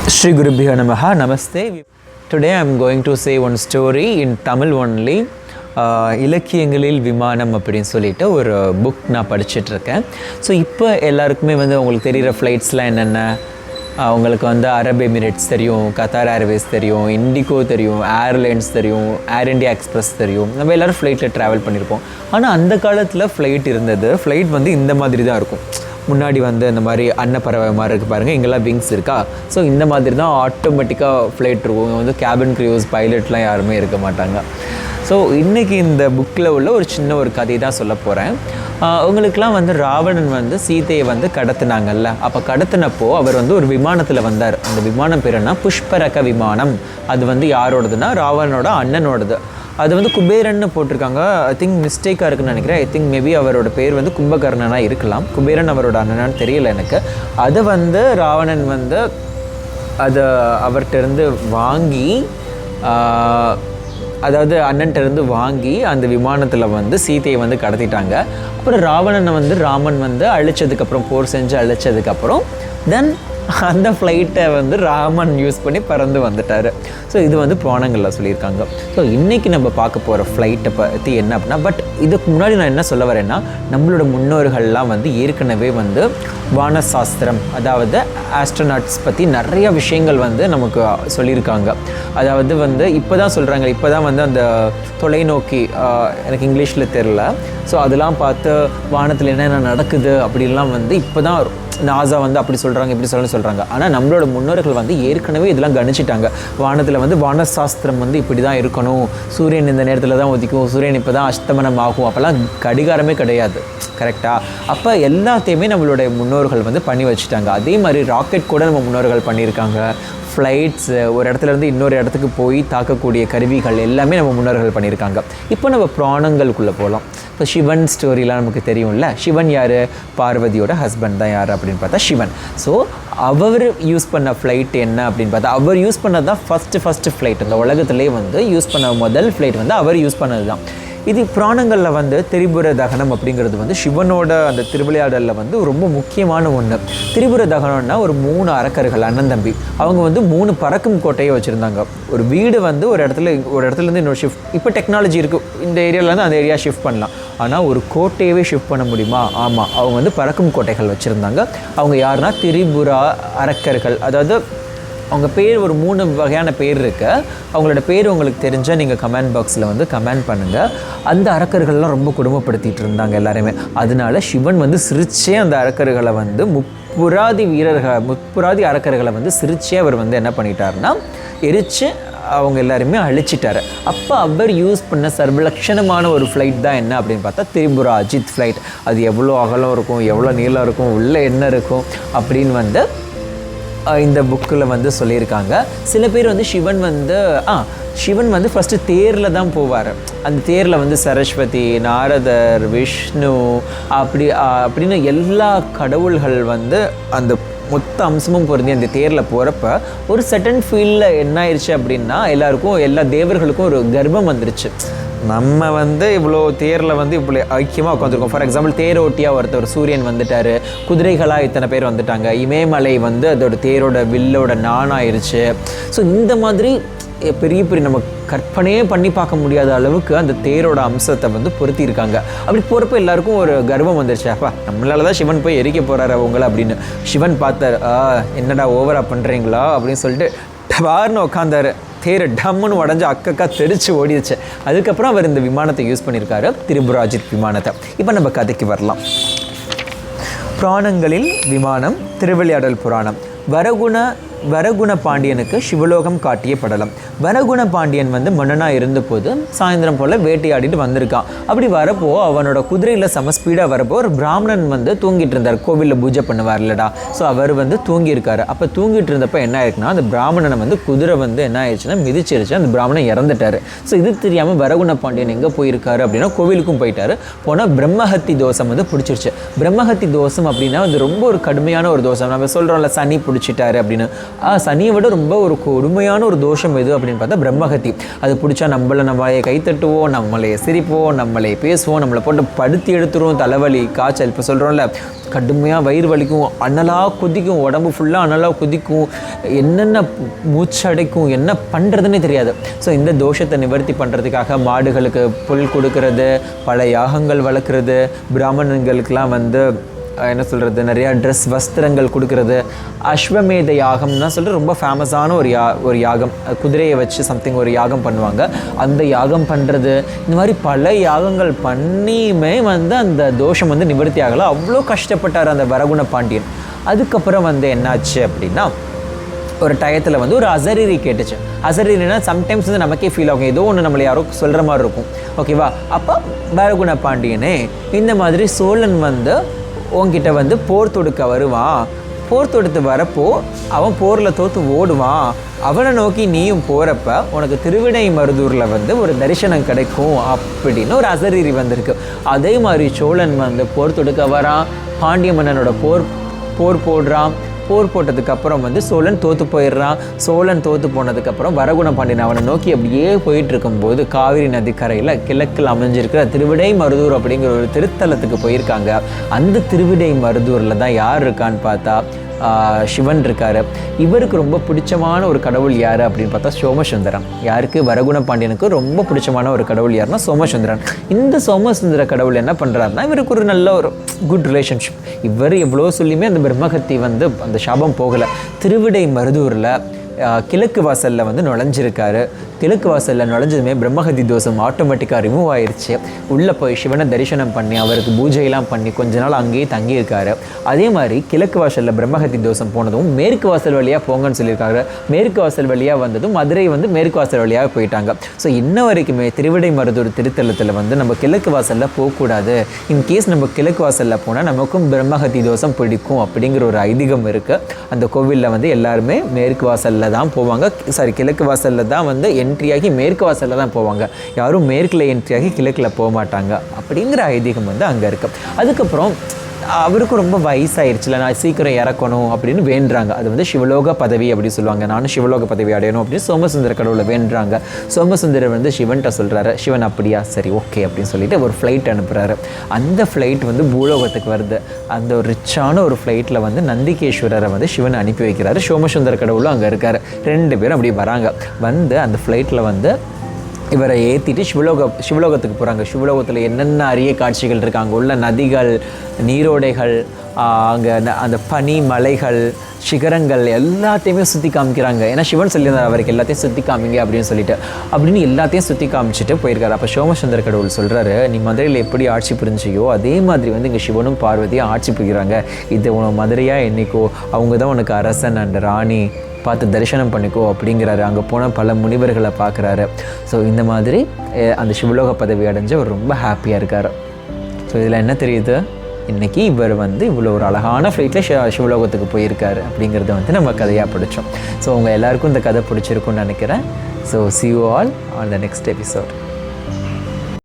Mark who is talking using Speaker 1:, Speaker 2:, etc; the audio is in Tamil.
Speaker 1: Shri Gurubhyo Namaha. Namaste. Today I am going to say one story in Tamil only. இலக்கியங்களில் விமானம் அப்படின்னு சொல்லிட்டு ஒரு புக் நான் படிச்சுட்ருக்கேன். ஸோ இப்போ எல்லாருக்குமே வந்து உங்களுக்கு தெரிகிற ஃப்ளைட்ஸ்லாம் என்னென்ன, உங்களுக்கு வந்து அரப் எமிரேட்ஸ் தெரியும், கத்தார் ஏர்வேஸ் தெரியும், இண்டிகோ தெரியும், ஏர்லைன்ஸ் தெரியும், ஏர் இண்டியா எக்ஸ்பிரஸ் தெரியும். நம்ம எல்லோரும் ஃப்ளைட்டில் ட்ராவல் பண்ணியிருப்போம். ஆனால் அந்த காலத்தில் ஃப்ளைட் இருந்தது. ஃப்ளைட் வந்து இந்த மாதிரி தான் இருக்கும். முன்னாடி வந்து இந்த மாதிரி அன்னப்பறவை மாதிரி இருக்குது பாருங்கள், இங்கெல்லாம் விங்ஸ் இருக்கா. ஸோ இந்த மாதிரி தான் ஆட்டோமேட்டிக்காக ஃப்ளைட் இருக்கும். இங்கே வந்து கேபின் க்ரூஸ் பைலட்லாம் யாருமே இருக்க மாட்டாங்க. ஸோ இன்றைக்கி இந்த புக்கில் உள்ள ஒரு சின்ன ஒரு கதை தான் சொல்ல போகிறேன். உங்களுக்கெலாம் வந்து ராவணன் வந்து சீதையை வந்து கடத்தினாங்கல்ல, அப்போ கடத்தினப்போ அவர் வந்து ஒரு விமானத்தில் வந்தார். அந்த விமானம் பேர் என்ன, புஷ்பரக விமானம். அது வந்து யாரோடதுன்னா ராவணனோட அண்ணனோடது. அது வந்து குபேரன்னு போட்டிருக்காங்க. ஐ திங்க் மிஸ்டேக்காக இருக்குன்னு நினைக்கிறேன். ஐ திங்க் மேபி அவரோட பேர் வந்து கும்பகர்ணனாக இருக்கலாம். குபேரன் அவரோட அண்ணனான்னு தெரியல எனக்கு. அதை வந்து ராவணன் வந்து அதை அவர்கிட்டருந்து வாங்கி, அதாவது அண்ணன்கிட்டருந்து வாங்கி அந்த விமானத்தில் வந்து சீதையை வந்து கடத்திட்டாங்க. அப்புறம் ராவணனை வந்து ராமன் வந்து அழிச்சதுக்கப்புறம், போர் செஞ்சு அழிச்சதுக்கப்புறம் தென் அந்த ஃப்ளைட்டை வந்து ராமன் யூஸ் பண்ணி பறந்து வந்துட்டார். ஸோ இது வந்து புராணங்களில் சொல்லியிருக்காங்க. ஸோ இன்றைக்கி நம்ம பார்க்க போகிற ஃப்ளைட்டை பற்றி என்ன அப்படின்னா, பட் இதுக்கு முன்னாடி நான் என்ன சொல்ல வரேன்னா, நம்மளோட முன்னோர்கள்லாம் வந்து ஏற்கனவே வந்து வானசாஸ்திரம், அதாவது ஆஸ்ட்ரோநாட்ஸ் பற்றி நிறைய விஷயங்கள் வந்து நமக்கு சொல்லியிருக்காங்க. அதாவது வந்து இப்போ தான் சொல்கிறாங்க, இப்போ தான் வந்து அந்த தொலைநோக்கி, எனக்கு இங்கிலீஷில் தெரில, ஸோ அதெல்லாம் பார்த்து வானத்தில் என்னென்ன நடக்குது அப்படின்லாம் வந்து இப்போ தான் நாசா வந்து அப்படி சொல்கிறாங்க, இப்படி சொல்கிறாங்க. ஆனால் நம்மளோட முன்னோர்கள் வந்து ஏற்கனவே இதெல்லாம் கணிச்சிட்டாங்க. வானத்தில் வந்து வானசாஸ்திரம் வந்து இப்படி தான் இருக்கணும், சூரியன் இந்த நேரத்தில் தான் ஒதிக்கும், சூரியன் இப்போ தான் அஸ்தமனம் ஆகும், அப்போல்லாம் கடிகாரமே கிடையாது. கரெக்டாக? அப்போ எல்லாத்தையுமே நம்மளுடைய முன்னோர்கள் வந்து பண்ணி வச்சுட்டாங்க. அதே மாதிரி ராக்கெட் கூட நம்ம முன்னோர்கள் பண்ணியிருக்காங்க. ஃப்ளைட்ஸு, ஒரு இடத்துலேருந்து இன்னொரு இடத்துக்கு போய் தாக்கக்கூடிய கருவிகள் எல்லாமே நம்ம முன்னோர்கள் பண்ணியிருக்காங்க. இப்போ நம்ம புராணங்களுக்குள்ளே போகலாம். இப்போ சிவன் ஸ்டோரிலாம் நமக்கு தெரியும்ல. சிவன் யார்? பார்வதியோட ஹஸ்பண்ட் தான். யார் அப்படின்னு பார்த்தா சிவன். ஸோ அவர் யூஸ் பண்ண ஃப்ளைட் என்ன அப்படின்னு பார்த்தா, அவர் யூஸ் பண்ணது தான் ஃபஸ்ட்டு ஃப்ளைட். இந்த உலகத்துலேயே வந்து யூஸ் பண்ண முதல் ஃப்ளைட் வந்து அவர் யூஸ் பண்ணது தான். இது புராணங்களில் வந்து திரிபுர தகனம் அப்படிங்கிறது வந்து சிவனோட அந்த திருவிளையாடலில் வந்து ரொம்ப முக்கியமான ஒன்று. திரிபுர தகனம்னா ஒரு 3 அரக்கர்கள், அண்ணன் தம்பி. அவங்க வந்து 3 பறக்கும் கோட்டையை வச்சுருந்தாங்க. ஒரு வீடு வந்து ஒரு இடத்துலேருந்து இன்னொரு ஷிஃப்ட், இப்போ டெக்னாலஜி இருக்குது, இந்த ஏரியாவிலேருந்து அந்த ஏரியா ஷிஃப்ட் பண்ணலாம். ஆனால் ஒரு கோட்டையவே ஷிஃப்ட் பண்ண முடியுமா? ஆமாம். அவங்க வந்து பறக்கும் கோட்டைகள் வச்சுருந்தாங்க. அவங்க யாருன்னா திரிபுரா அரக்கர்கள். அதாவது அவங்க பேர் ஒரு 3 வகையான பேர் இருக்குது. அவங்களோட பேர் உங்களுக்கு தெரிஞ்சால் நீங்கள் கமெண்ட் பாக்ஸில் வந்து கமெண்ட் பண்ணுங்கள். அந்த அரக்கர்கள்லாம் ரொம்ப கொடுமைப்படுத்திட்டு இருந்தாங்க எல்லாருமே. அதனால சிவன் வந்து சிரிச்சே அந்த அரக்கர்களை வந்து முப்புராதி அரக்கர்களை வந்து சிரிச்சே அவர் வந்து என்ன பண்ணிட்டாருன்னா எரித்து அவங்க எல்லாருமே அழிச்சிட்டாரு. அப்போ அவர் யூஸ் பண்ண சர்வலட்சணமான ஒரு ஃப்ளைட் தான் என்ன அப்படின்னு பார்த்தா திரிபுரா அஜித் ஃப்ளைட். அது எவ்வளோ அகலம் இருக்கும், எவ்வளோ நீளம் இருக்கும், உள்ளே என்ன இருக்கும் அப்படின்னு வந்து இந்த புக்கில் வந்து சொல்லியிருக்காங்க. சில பேர் வந்து சிவன் வந்து ஃபஸ்ட்டு தேரில் தான் போவார். அந்த தேரில் வந்து சரஸ்வதி, நாரதர், விஷ்ணு அப்படின்னு எல்லா கடவுள்கள் வந்து அந்த மொத்த அம்சமும் பொருந்தி அந்த தேரில் போகிறப்ப ஒரு சடன் ஃபீல்டில் என்ன ஆயிடுச்சு அப்படின்னா, எல்லா தேவர்களுக்கும் ஒரு கர்வம் வந்துருச்சு. நம்ம வந்து இவ்வளோ தேரில் வந்து இவ்வளோ ஐக்கியமாக உட்காந்துருக்கோம். ஃபார் எக்ஸாம்பிள் தேரோட்டியாக ஒருத்தர் சூரியன் வந்துட்டார், குதிரைகளாக இத்தனை பேர் வந்துட்டாங்க, இமயமலை வந்து அதோட தேரோட வில்லோட நானாயிருச்சு. ஸோ இந்த மாதிரி பெரிய நம்ம கற்பனையே பண்ணி பார்க்க முடியாத அளவுக்கு அந்த தேரோட அம்சத்தை வந்து பொருத்தியிருக்காங்க. அப்படி போகிறப்ப எல்லாருக்கும் ஒரு கர்வம் வந்துருச்சு. அப்பா, நம்மளால தான் சிவன் போய் எரிக்க போகிறாரு அவங்கள அப்படின்னு. சிவன் பார்த்தார், என்னடா ஓவராக பண்ணுறீங்களா அப்படின்னு சொல்லிட்டு டபார்னு உட்காந்தாரு. தேரை டம்முன்னு உடஞ்சி அக்கக்கா தெரிச்சு ஓடிடுச்சு. அதுக்கப்புறம் அவர் இந்த விமானத்தை யூஸ் பண்ணியிருக்காரு, திரிபுராஜித் விமானத்தை. இப்போ நம்ம கதைக்கு வரலாம். புராணங்களில் விமானம், திருவிளையாடல் புராணம். வரகுண பாண்டியனுக்கு சிவலோகம் காட்டிய படலம். வரகுண பாண்டியன் வந்து மன்னனாக இருந்தபோது சாயந்தரம் போல் வேட்டையாடிட்டு வந்திருக்கான். அப்படி வரப்போ அவனோட குதிரையில் செம ஸ்பீடாக வரப்போ ஒரு பிராமணன் வந்து தூங்கிட்டு இருந்தார். கோவிலில் பூஜை பண்ணுவார் இல்லடா, ஸோ அவர் வந்து தூங்கியிருக்காரு. அப்போ தூங்கிட்டு இருந்தப்போ என்ன ஆயிருக்குன்னா, அந்த பிராமணனை வந்து குதிரை வந்து என்ன ஆயிடுச்சுன்னா மிதிச்சிருச்சு. அந்த பிராமணன் இறந்துட்டார். ஸோ இது தெரியாமல் வரகுண பாண்டியன் எங்கே போயிருக்காரு அப்படின்னா கோவிலுக்கும் போயிட்டார். போனால் பிரம்மஹத்தி தோஷம் வந்து பிடிச்சிருச்சு. பிரம்மஹத்தி தோஷம் அப்படின்னா அது ரொம்ப ஒரு கடுமையான ஒரு தோஷம். நம்ம சொல்கிறோம்ல, சனி பிடிச்சிட்டாரு அப்படின்னு. சனியை விட ரொம்ப ஒரு கொடுமையான ஒரு தோஷம் எது அப்படின்னு பார்த்தா பிரம்மஹத்தி. அது பிடிச்சா நம்மளே கைத்தட்டுவோம், நம்மளே சிரிப்போம், நம்மளே பேசுவோம், நம்மளை போட்டு படுத்தி எடுத்துருவோம், தலைவலி காய்ச்சல். இப்போ சொல்கிறோம்ல, கடுமையாக வயிறு வலிக்கும், அனலாக கொதிக்கும், உடம்பு ஃபுல்லாக அனலாக கொதிக்கும், என்னென்ன மூச்சடைக்கும், என்ன பண்ணுறதுன்னே தெரியாது. ஸோ இந்த தோஷத்தை நிவர்த்தி பண்ணுறதுக்காக மாடுகளுக்கு புல் கொடுக்கறது, பல யாகங்கள் வளர்க்குறது, பிராமணர்களுக்கெலாம் வந்து என்ன சொல்கிறது, நிறையா ட்ரெஸ் வஸ்திரங்கள் கொடுக்கறது, அஸ்வமேத யாகம்னா சொல்லிட்டு ரொம்ப ஃபேமஸான ஒரு யாகம். குதிரையை வச்சு சம்திங் ஒரு யாகம் பண்ணுவாங்க. அந்த யாகம் பண்ணுறது, இந்த மாதிரி பல யாகங்கள் பண்ணியுமே வந்து அந்த தோஷம் வந்து நிவர்த்தி ஆகலை. அவ்வளோ கஷ்டப்பட்டார் அந்த வரகுண பாண்டியன். அதுக்கப்புறம் வந்து என்னாச்சு அப்படின்னா, ஒரு டயத்தில் வந்து ஒரு அசரீரி கேட்டுச்சு. அசரீரினா சம்டைம்ஸ் வந்து நமக்கே ஃபீல் ஆகும், ஏதோ ஒன்று நம்மளை யாரோ சொல்கிற மாதிரி இருக்கும், ஓகேவா? அப்போ வரகுண பாண்டியனே, இந்த மாதிரி சோழன் வந்து உன்கிட்ட வந்து போர் தொடுக்க வருவான், போர் தொடுத்து வரப்போ அவன் போரில் தோற்று ஓடுவான், அவனை நோக்கி நீயும் போகிறப்ப உனக்கு திருவிடைமருதூரில் வந்து ஒரு தரிசனம் கிடைக்கும் அப்படின்னு ஒரு அசரீரி வந்திருக்கு. அதே மாதிரி சோழன் வந்து போர் தொடுக்க வரான், பாண்டிய மன்னனோட போர் போடுறான். போர் போட்டதுக்கப்புறம் வந்து சோழன் தோற்று போயிடுறான். சோழன் தோற்று போனதுக்கப்புறம் வரகுண பாண்டியன் அவனை நோக்கி அப்படியே போயிட்டு இருக்கும்போது காவிரி நதிக்கரையில் கிழக்கில் அமைஞ்சிருக்கிற திருவிடைமருதூர் அப்படிங்கிற ஒரு திருத்தலத்துக்கு போயிருக்காங்க. அந்த திருவிடைமருதூரில் தான் யார் இருக்கான்னு பார்த்தா சிவன் இருக்கார். இவருக்கு ரொம்ப பிடிச்சமான ஒரு கடவுள் யார் அப்படின்னு பார்த்தா சோமசுந்தரன். யாருக்கு? வரகுண பாண்டியனுக்கு ரொம்ப பிடிச்சமான ஒரு கடவுள் யாருன்னா சோமசுந்தரன். இந்த சோமசுந்தர கடவுள் என்ன பண்ணுறாருன்னா, இவருக்கு ஒரு நல்ல ஒரு குட் ரிலேஷன்ஷிப். இவர் எவ்வளோ சொல்லியுமே அந்த பிரம்மஹத்தி வந்து அந்த சாபம் போகலை. திருவிடைமருதூரில் கிழக்கு வாசலில் வந்து நுழைஞ்சிருக்காரு. கிழக்கு வாசலில் நுழைஞ்சதுமே பிரம்மஹத்தி தோஷம் ஆட்டோமேட்டிக்காக ரிமூவ் ஆயிடுச்சு. உள்ளே போய் சிவனை தரிசனம் பண்ணி அவருக்கு பூஜையெல்லாம் பண்ணி கொஞ்ச நாள் அங்கேயே தங்கியிருக்காரு. அதே மாதிரி கிழக்கு வாசலில் பிரம்மஹத்தி தோஷம் போனதும் மேற்கு வாசல் வழியாக போங்கன்னு சொல்லியிருக்காரு. மேற்கு வாசல் வழியாக வந்ததும் மதுரை வந்து மேற்கு வாசல் வழியாக போயிட்டாங்க. ஸோ இன்ன வரைக்குமே திருவிடைமருதூர் திருத்தலத்தில் வந்து நம்ம கிழக்கு வாசலில் போகக்கூடாது. இன்கேஸ் நம்ம கிழக்கு வாசலில் போனால் நமக்கும் பிரம்மஹத்தி தோஷம் பிடிக்கும் அப்படிங்கிற ஒரு ஐதீகம் இருக்குது. அந்த கோவிலில் வந்து எல்லாருமே மேற்கு வாசலில் தான் போவாங்க. கிழக்கு வாசலில் தான் வந்து என்ட்ரியாகி மேற்கு வாசலில் தான் போவாங்க. யாரும் மேற்கில் என்ட்ரியாகி கிழக்கில் போக மாட்டாங்க அப்படிங்கிற ஐதீகம் வந்து அங்கே இருக்குது. அதுக்கப்புறம் அவருக்கும் ரொம்ப வயசாயிருச்சுல, நான் சீக்கிரம் இறக்கணும் அப்படின்னு வேண்டுறாங்க. அது வந்து சிவலோக பதவி அப்படின்னு சொல்லுவாங்க. நானும் சிவலோக பதவி அடையணும் அப்படின்னு சோமசுந்தர கடவுளை வேண்டுறாங்க. சோமசுந்தரர் வந்து சிவன்கிட்ட சொல்கிறாரு. சிவன் அப்படியா, சரி ஓகே அப்படின்னு சொல்லிட்டு ஒரு ஃப்ளைட் அனுப்புகிறாரு. அந்த ஃப்ளைட் வந்து பூலோகத்துக்கு வருது. அந்த ஒரு ரிச்சான ஒரு ஃப்ளைட்டில் வந்து நந்திகேஸ்வரரை வந்து சிவன் அனுப்பி வைக்கிறாரு. சோமசுந்தர கடவுளும் அங்கே இருக்கார். 2 பேரும் அப்படி வராங்க. வந்து அந்த ஃப்ளைட்டில் வந்து இவரை ஏற்றிட்டு சிவலோகத்துக்கு போகிறாங்க. சிவலோகத்தில் என்னென்ன அரிய காட்சிகள் இருக்குது, அங்கே உள்ள நதிகள், நீரோடைகள், அங்கே அந்த பனி மலைகள், சிகரங்கள் எல்லாத்தையுமே சுற்றி காமிக்கிறாங்க. ஏன்னா சிவன் சொல்லியிருந்தார் அவருக்கு எல்லாத்தையும் சுற்றி காமிங்க அப்படின்னு எல்லாத்தையும் சுற்றி காமிச்சிட்டு போயிருக்காரு. அப்போ சோமசுந்தர கடவுள் சொல்கிறாரு, நீ மதுரையில் எப்படி ஆட்சி புரிஞ்சியோ அதே மாதிரி வந்து இங்கே சிவனும் பார்வதியும் ஆட்சி புரிகிறாங்க. இது உனக்கு மதுரையாக என்னைக்கோ அவங்க தான் உனக்கு அரசன் அண்ட் ராணி, பார்த்து தரிசனம் பண்ணிக்கோ அப்படிங்கிறாரு. அங்கே போனால் பல முனிவர்களை பார்க்குறாரு. ஸோ இந்த மாதிரி அந்த சிவலோக பதவி அடைஞ்சு அவர் ரொம்ப ஹாப்பியாக இருக்கார். ஸோ இதில் என்ன தெரியுது, இன்றைக்கி இவர் வந்து இவ்வளோ ஒரு அழகான ஃப்ளைட்டில் சிவலோகத்துக்கு போயிருக்காரு அப்படிங்கிறத வந்து நம்ம கதையாக படித்தோம். ஸோ உங்கள் எல்லாருக்கும் இந்த கதை பிடிச்சிருக்குன்னு நினைக்கிறேன். So see you all on the next episode.